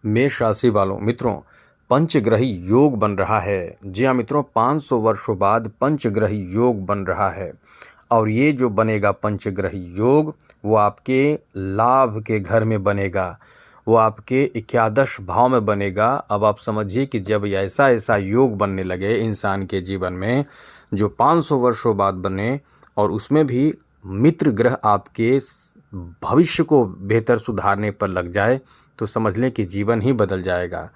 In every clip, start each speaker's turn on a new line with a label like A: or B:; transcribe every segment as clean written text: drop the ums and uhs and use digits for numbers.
A: मेष राशि वालों मित्रों, पंचग्रही योग बन रहा है। जी हाँ मित्रों, 500 वर्षों बाद पंचग्रही योग बन रहा है। और ये जो बनेगा पंचग्रही योग, वो आपके लाभ के घर में बनेगा, वो आपके एकादश भाव में बनेगा। अब आप समझिए कि जब ऐसा ऐसा योग बनने लगे इंसान के जीवन में, जो 500 वर्षों बाद बने, और उसमें भी मित्र ग्रह आपके भविष्य को बेहतर सुधारने पर लग जाए, तो समझ लें कि जीवन ही बदल जाएगा।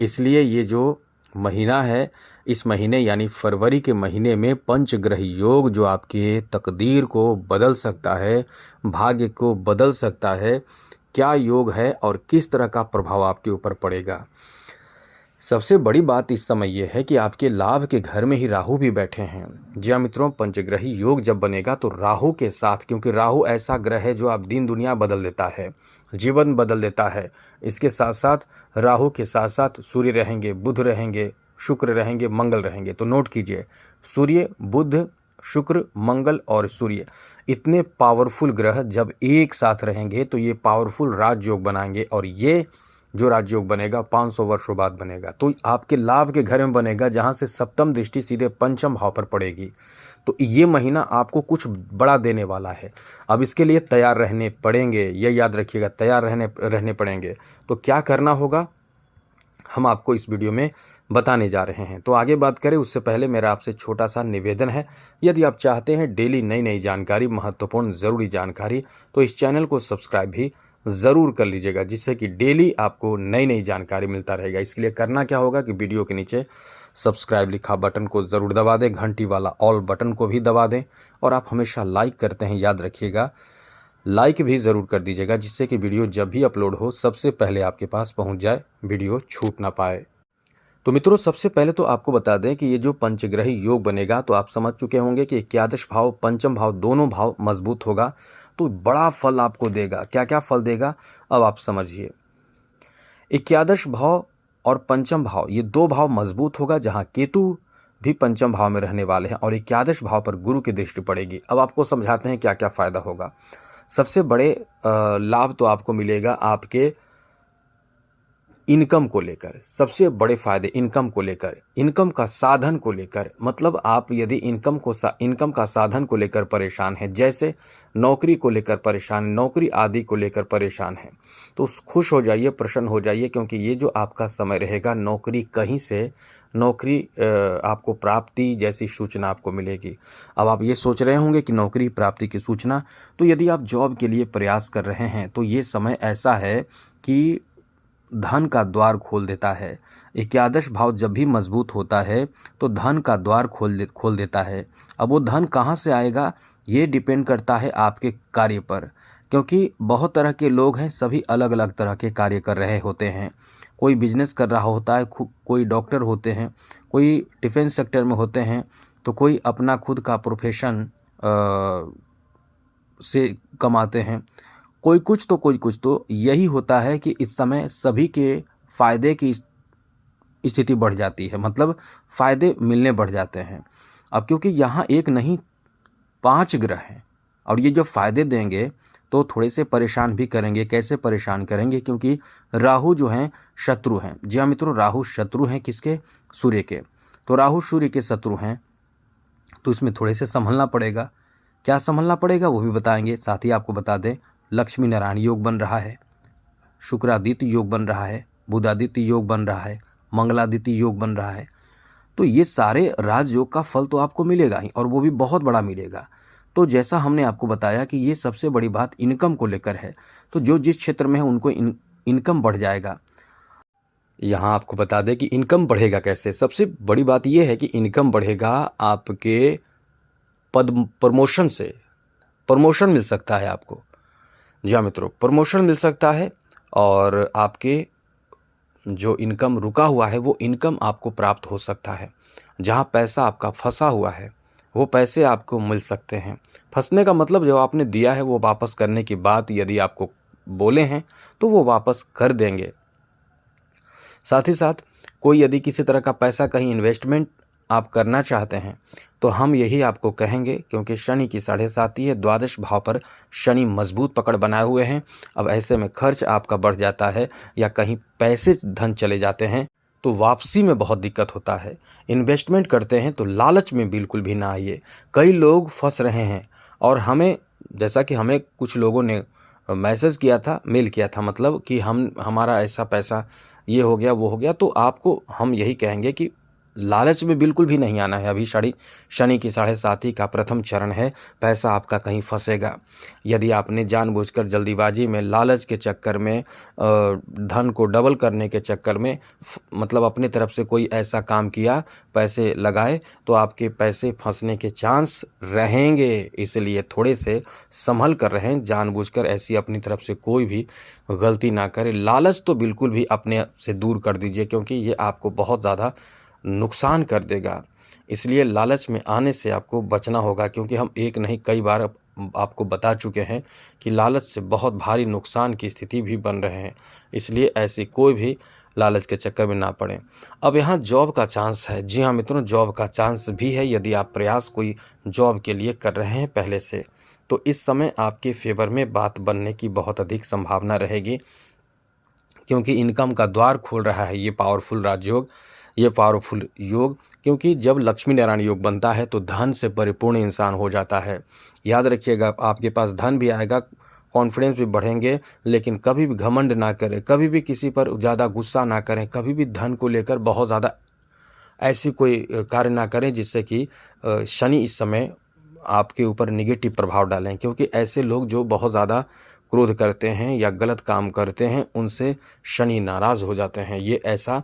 A: इसलिए ये जो महीना है, इस महीने यानी फरवरी के महीने में पंचग्रह योग जो आपके तकदीर को बदल सकता है, भाग्य को बदल सकता है, क्या योग है और किस तरह का प्रभाव आपके ऊपर पड़ेगा। सबसे बड़ी बात इस समय यह है कि आपके लाभ के घर में ही राहु भी बैठे हैं। जी हाँ मित्रों, पंचग्रही योग जब बनेगा तो राहु के साथ, क्योंकि राहु ऐसा ग्रह है जो आप दीन दुनिया बदल देता है, जीवन बदल देता है। इसके साथ साथ राहु के साथ साथ सूर्य रहेंगे, बुध रहेंगे, शुक्र रहेंगे, मंगल रहेंगे। तो नोट कीजिए, सूर्य, बुध, शुक्र, मंगल और सूर्य, इतने पावरफुल ग्रह जब एक साथ रहेंगे तो ये पावरफुल राजयोग बनाएंगे। और ये जो राजयोग बनेगा 500 वर्षों बाद बनेगा, तो आपके लाभ के घर में बनेगा, जहां से सप्तम दृष्टि सीधे पंचम भाव पर पड़ेगी। तो ये महीना आपको कुछ बड़ा देने वाला है। अब इसके लिए तैयार रहने पड़ेंगे, ये याद रखिएगा, तैयार रहने पड़ेंगे। तो क्या करना होगा, हम आपको इस वीडियो में बताने जा रहे हैं। तो आगे बात करें उससे पहले मेरा आपसे छोटा सा निवेदन है, यदि आप चाहते हैं डेली नई नई जानकारी, महत्वपूर्ण ज़रूरी जानकारी, तो इस चैनल को सब्सक्राइब भी ज़रूर कर लीजिएगा, जिससे कि डेली आपको नई नई जानकारी मिलता रहेगा। इसके लिए करना क्या होगा कि वीडियो के नीचे सब्सक्राइब लिखा बटन को ज़रूर दबा दें, घंटी वाला ऑल बटन को भी दबा दें, और आप हमेशा लाइक करते हैं, याद रखिएगा लाइक भी ज़रूर कर दीजिएगा, जिससे कि वीडियो जब भी अपलोड हो सबसे पहले आपके पास पहुंच जाए, वीडियो छूट ना पाए। तो मित्रों, सबसे पहले तो आपको बता दें कि ये जो पंचग्रही योग बनेगा, तो आप समझ चुके होंगे कि एकादश भाव, पंचम भाव, दोनों भाव मजबूत होगा तो बड़ा फल आपको देगा। क्या क्या फल देगा, अब आप समझिए। एकादश भाव और पंचम भाव, ये दो भाव मजबूत होगा, जहां केतु भी पंचम भाव में रहने वाले हैं, और एकादश भाव पर गुरु की दृष्टि पड़ेगी। अब आपको समझाते हैं क्या क्या फायदा होगा। सबसे बड़े लाभ तो आपको मिलेगा आपके इनकम को लेकर, सबसे बड़े फायदे इनकम को लेकर, इनकम का साधन को लेकर। मतलब आप यदि इनकम का साधन को लेकर परेशान हैं, जैसे नौकरी को लेकर परेशान, नौकरी आदि को लेकर परेशान हैं, तो खुश हो जाइए, प्रसन्न हो जाइए, क्योंकि ये जो आपका समय रहेगा, नौकरी कहीं से नौकरी आपको प्राप्ति जैसी सूचना आपको मिलेगी। अब आप ये सोच रहे होंगे कि नौकरी प्राप्ति की सूचना, तो यदि आप जॉब के लिए प्रयास कर रहे हैं तो ये समय ऐसा है कि धन का द्वार खोल देता है। एकादश भाव जब भी मजबूत होता है तो धन का द्वार खोल देता है। अब वो धन कहाँ से आएगा, ये डिपेंड करता है आपके कार्य पर, क्योंकि बहुत तरह के लोग हैं, सभी अलग अलग तरह के कार्य कर रहे होते हैं। कोई बिजनेस कर रहा होता है, कोई डॉक्टर होते हैं, कोई डिफेंस सेक्टर में होते हैं, तो कोई अपना खुद का प्रोफेशन से कमाते हैं, कोई कुछ तो यही होता है कि इस समय सभी के फायदे की स्थिति बढ़ जाती है, मतलब फायदे मिलने बढ़ जाते हैं। अब क्योंकि यहाँ एक नहीं 5 ग्रह हैं, और ये जो फायदे देंगे तो थोड़े से परेशान भी करेंगे। कैसे परेशान करेंगे, क्योंकि राहु जो हैं शत्रु हैं। जी हाँ मित्रों, राहु शत्रु हैं किसके, सूर्य के। तो राहु सूर्य के शत्रु हैं, तो इसमें थोड़े से संभलना पड़ेगा। क्या संभलना पड़ेगा वो भी बताएंगे। साथ ही आपको बता दें, लक्ष्मी नारायण योग बन रहा है, शुक्रादित्य योग बन रहा है, बुधादित्य योग बन रहा है, मंगलादित्य योग बन रहा है। तो ये सारे राजयोग का फल तो आपको मिलेगा ही, और वो भी बहुत बड़ा मिलेगा। तो जैसा हमने आपको बताया कि ये सबसे बड़ी बात इनकम को लेकर है, तो जो जिस क्षेत्र में है उनको इनकम बढ़ जाएगा। यहाँ आपको बता दें कि इनकम बढ़ेगा कैसे। सबसे बड़ी बात यह है कि इनकम बढ़ेगा आपके पद प्रमोशन से। प्रमोशन मिल सकता है आपको। जी हाँ मित्रों, प्रमोशन मिल सकता है, और आपके जो इनकम रुका हुआ है वो इनकम आपको प्राप्त हो सकता है। जहाँ पैसा आपका फंसा हुआ है वो पैसे आपको मिल सकते हैं। फंसने का मतलब जो आपने दिया है वो वापस करने की बात यदि आपको बोले हैं तो वो वापस कर देंगे। साथ ही साथ कोई यदि किसी तरह का पैसा कहीं इन्वेस्टमेंट आप करना चाहते हैं तो हम यही आपको कहेंगे, क्योंकि शनि की 7.5 है, द्वादश भाव पर शनि मजबूत पकड़ बनाए हुए हैं। अब ऐसे में खर्च आपका बढ़ जाता है या कहीं पैसे धन चले जाते हैं तो वापसी में बहुत दिक्कत होता है। इन्वेस्टमेंट करते हैं तो लालच में बिल्कुल भी ना आइए। कई लोग फंस रहे हैं और जैसा कि हमें कुछ लोगों ने मैसेज किया था, मेल किया था, मतलब कि हमारा ऐसा पैसा ये हो गया वो हो गया। तो आपको हम यही कहेंगे कि लालच में बिल्कुल भी नहीं आना है। अभी शनि की 7.5 का प्रथम चरण है, पैसा आपका कहीं फंसेगा। यदि आपने जानबूझकर जल्दीबाजी में, लालच के चक्कर में, धन को डबल करने के चक्कर में मतलब अपने तरफ से कोई ऐसा काम किया, पैसे लगाए, तो आपके पैसे फंसने के चांस रहेंगे। इसलिए थोड़े से संभल कर रहें, जानबूझकर ऐसी अपनी तरफ से कोई भी गलती ना करें। लालच तो बिल्कुल भी अपने से दूर कर दीजिए, क्योंकि ये आपको बहुत ज़्यादा नुकसान कर देगा। इसलिए लालच में आने से आपको बचना होगा, क्योंकि हम एक नहीं कई बार आपको बता चुके हैं कि लालच से बहुत भारी नुकसान की स्थिति भी बन रहे हैं। इसलिए ऐसी कोई भी लालच के चक्कर में ना पड़ें। अब यहाँ जॉब का चांस है। जी हाँ मित्रों, जॉब का चांस भी है। यदि आप प्रयास कोई जॉब के लिए कर रहे हैं पहले से, तो इस समय आपके फेवर में बात बनने की बहुत अधिक संभावना रहेगी, क्योंकि इनकम का द्वार खोल रहा है ये पावरफुल योग। क्योंकि जब लक्ष्मी नारायण योग बनता है तो धन से परिपूर्ण इंसान हो जाता है। याद रखिएगा, आपके पास धन भी आएगा, कॉन्फिडेंस भी बढ़ेंगे, लेकिन कभी भी घमंड ना करें, कभी भी किसी पर ज़्यादा गुस्सा ना करें, कभी भी धन को लेकर बहुत ज़्यादा ऐसी कोई कार्य ना करें जिससे कि शनि इस समय आपके ऊपर निगेटिव प्रभाव डालें। क्योंकि ऐसे लोग जो बहुत ज़्यादा क्रोध करते हैं या गलत काम करते हैं, उनसे शनि नाराज़ हो जाते हैं। ये ऐसा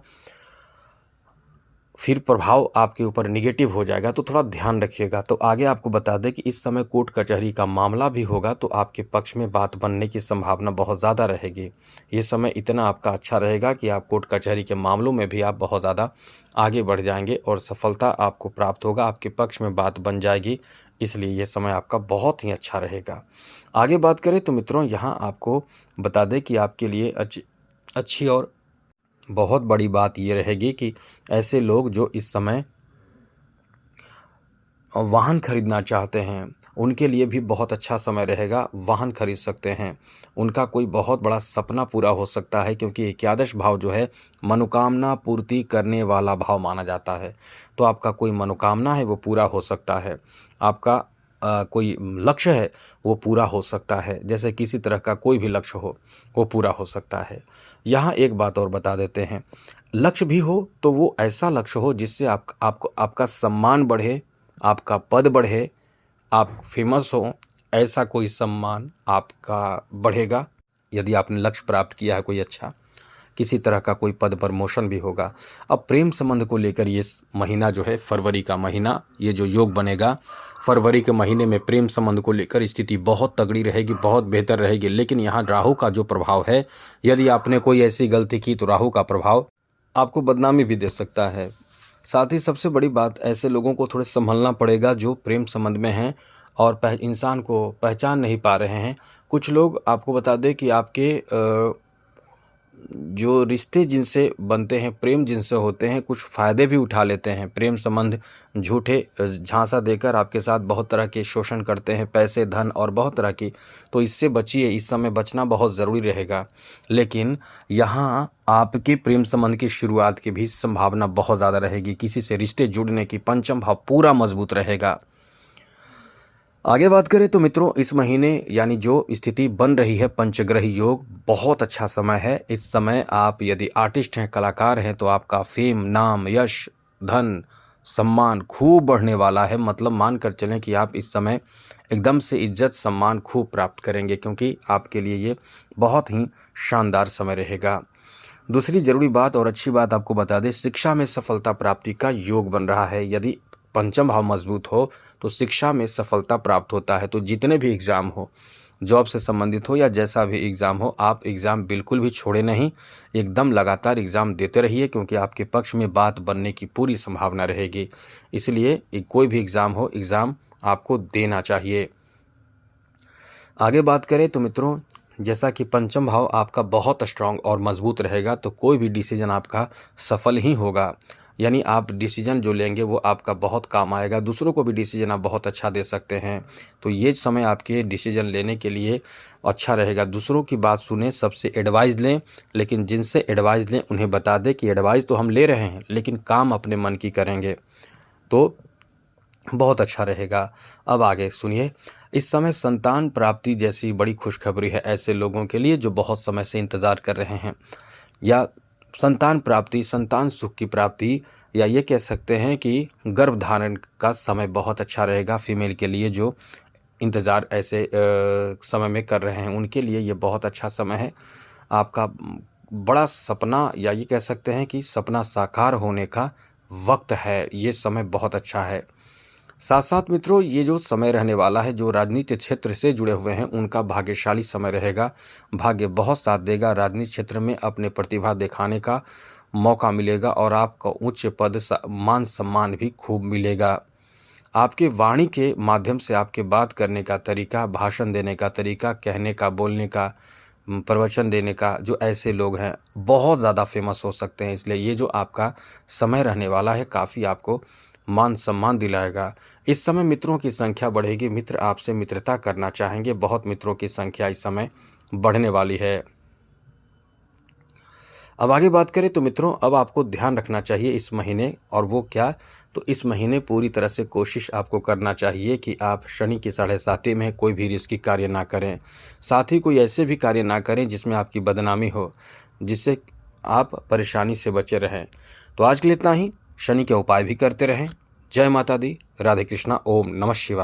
A: फिर प्रभाव आपके ऊपर निगेटिव हो जाएगा, तो थोड़ा ध्यान रखिएगा। तो आगे आपको बता दें कि इस समय कोर्ट कचहरी का मामला भी होगा, तो आपके पक्ष में बात बनने की संभावना बहुत ज़्यादा रहेगी। ये समय इतना आपका अच्छा रहेगा कि आप कोर्ट कचहरी के मामलों में भी आप बहुत ज़्यादा आगे बढ़ जाएंगे और सफलता आपको प्राप्त होगा, आपके पक्ष में बात बन जाएगी। इसलिए ये समय आपका बहुत ही अच्छा रहेगा। आगे बात करें तो मित्रों, यहाँ आपको बता दें कि आपके लिए अच्छी और बहुत बड़ी बात ये रहेगी कि ऐसे लोग जो इस समय वाहन खरीदना चाहते हैं, उनके लिए भी बहुत अच्छा समय रहेगा। वाहन खरीद सकते हैं, उनका कोई बहुत बड़ा सपना पूरा हो सकता है, क्योंकि एकादश भाव जो है मनोकामना पूर्ति करने वाला भाव माना जाता है। तो आपका कोई मनोकामना है वो पूरा हो सकता है, आपका कोई लक्ष्य है वो पूरा हो सकता है। जैसे किसी तरह का कोई भी लक्ष्य हो वो पूरा हो सकता है। यहाँ एक बात और बता देते हैं, लक्ष्य भी हो तो वो ऐसा लक्ष्य हो जिससे आपका सम्मान बढ़े, आपका पद बढ़े, आप फेमस हो, ऐसा कोई सम्मान आपका बढ़ेगा। यदि आपने लक्ष्य प्राप्त किया है कोई अच्छा, किसी तरह का कोई पद प्रमोशन भी होगा। अब प्रेम संबंध को लेकर ये महीना जो है, फरवरी का महीना, ये जो योग बनेगा फरवरी के महीने में, प्रेम संबंध को लेकर स्थिति बहुत तगड़ी रहेगी, बहुत बेहतर रहेगी। लेकिन यहाँ राहु का जो प्रभाव है, यदि आपने कोई ऐसी गलती की तो राहु का प्रभाव आपको बदनामी भी दे सकता है। साथ ही सबसे बड़ी बात, ऐसे लोगों को थोड़े संभलना पड़ेगा जो प्रेम संबंध में हैं और इंसान को पहचान नहीं पा रहे हैं। कुछ लोग, आपको बता दें कि आपके जो रिश्ते जिनसे बनते हैं, प्रेम जिनसे होते हैं, कुछ फ़ायदे भी उठा लेते हैं। प्रेम संबंध झूठे झांसा देकर आपके साथ बहुत तरह के शोषण करते हैं, पैसे, धन और बहुत तरह की। तो इससे बचिए, इस समय बचना बहुत ज़रूरी रहेगा। लेकिन यहाँ आपके प्रेम संबंध की शुरुआत की भी संभावना बहुत ज़्यादा रहेगी, किसी से रिश्ते जुड़ने की। पंचम भाव पूरा मजबूत रहेगा। आगे बात करें तो मित्रों, इस महीने यानी जो स्थिति बन रही है पंचग्रही योग, बहुत अच्छा समय है। इस समय आप यदि आर्टिस्ट हैं, कलाकार हैं, तो आपका फेम, नाम, यश, धन, सम्मान खूब बढ़ने वाला है। मतलब मान कर चलें कि आप इस समय एकदम से इज्जत सम्मान खूब प्राप्त करेंगे, क्योंकि आपके लिए ये बहुत ही शानदार समय रहेगा। दूसरी ज़रूरी बात और अच्छी बात आपको बता दें, शिक्षा में सफलता प्राप्ति का योग बन रहा है। यदि पंचम भाव मजबूत हो तो शिक्षा में सफलता प्राप्त होता है। तो जितने भी एग्ज़ाम हो, जॉब से संबंधित हो या जैसा भी एग्ज़ाम हो, आप एग्ज़ाम बिल्कुल भी छोड़े नहीं, एकदम लगातार एग्ज़ाम देते रहिए, क्योंकि आपके पक्ष में बात बनने की पूरी संभावना रहेगी। इसलिए कोई भी एग्ज़ाम हो, एग्ज़ाम आपको देना चाहिए। आगे बात करें तो मित्रों, जैसा कि पंचम भाव आपका बहुत स्ट्रांग और मजबूत रहेगा, तो कोई भी डिसीजन आपका सफल ही होगा। यानी आप डिसीजन जो लेंगे वो आपका बहुत काम आएगा, दूसरों को भी डिसीजन आप बहुत अच्छा दे सकते हैं। तो ये समय आपके डिसीजन लेने के लिए अच्छा रहेगा। दूसरों की बात सुने, सबसे एडवाइस लें, लेकिन जिनसे एडवाइस लें उन्हें बता दें कि एडवाइस तो हम ले रहे हैं लेकिन काम अपने मन की करेंगे, तो बहुत अच्छा रहेगा। अब आगे सुनिए, इस समय संतान प्राप्ति जैसी बड़ी खुशखबरी है ऐसे लोगों के लिए जो बहुत समय से इंतज़ार कर रहे हैं, या संतान प्राप्ति, संतान सुख की प्राप्ति, या ये कह सकते हैं कि गर्भधारण का समय बहुत अच्छा रहेगा फीमेल के लिए। जो इंतज़ार ऐसे समय में कर रहे हैं उनके लिए ये बहुत अच्छा समय है। आपका बड़ा सपना, या ये कह सकते हैं कि सपना साकार होने का वक्त है, ये समय बहुत अच्छा है। साथ साथ मित्रों, ये जो समय रहने वाला है, जो राजनीतिक क्षेत्र से जुड़े हुए हैं उनका भाग्यशाली समय रहेगा। भाग्य बहुत साथ देगा, राजनीतिक क्षेत्र में अपने प्रतिभा दिखाने का मौका मिलेगा और आपको उच्च पद, मान सम्मान भी खूब मिलेगा। आपके वाणी के माध्यम से आपके बात करने का तरीका, भाषण देने का तरीका, कहने का, बोलने का, प्रवचन देने का, जो ऐसे लोग हैं बहुत ज़्यादा फेमस हो सकते हैं। इसलिए ये जो आपका समय रहने वाला है काफ़ी आपको मान सम्मान दिलाएगा। इस समय मित्रों की संख्या बढ़ेगी, मित्र आपसे मित्रता करना चाहेंगे, बहुत मित्रों की संख्या इस समय बढ़ने वाली है। अब आगे बात करें तो मित्रों, अब आपको ध्यान रखना चाहिए इस महीने, और वो क्या, तो इस महीने पूरी तरह से कोशिश आपको करना चाहिए कि आप शनि की 7.5 में कोई भी रिस्की कार्य ना करें। साथ ही कोई ऐसे भी कार्य ना करें जिसमें आपकी बदनामी हो, जिससे आप परेशानी से बचे रहें। तो आज के लिए इतना ही। शनि के उपाय भी करते रहें। जय माता दी। राधे कृष्णा। ओम नमः शिवाय।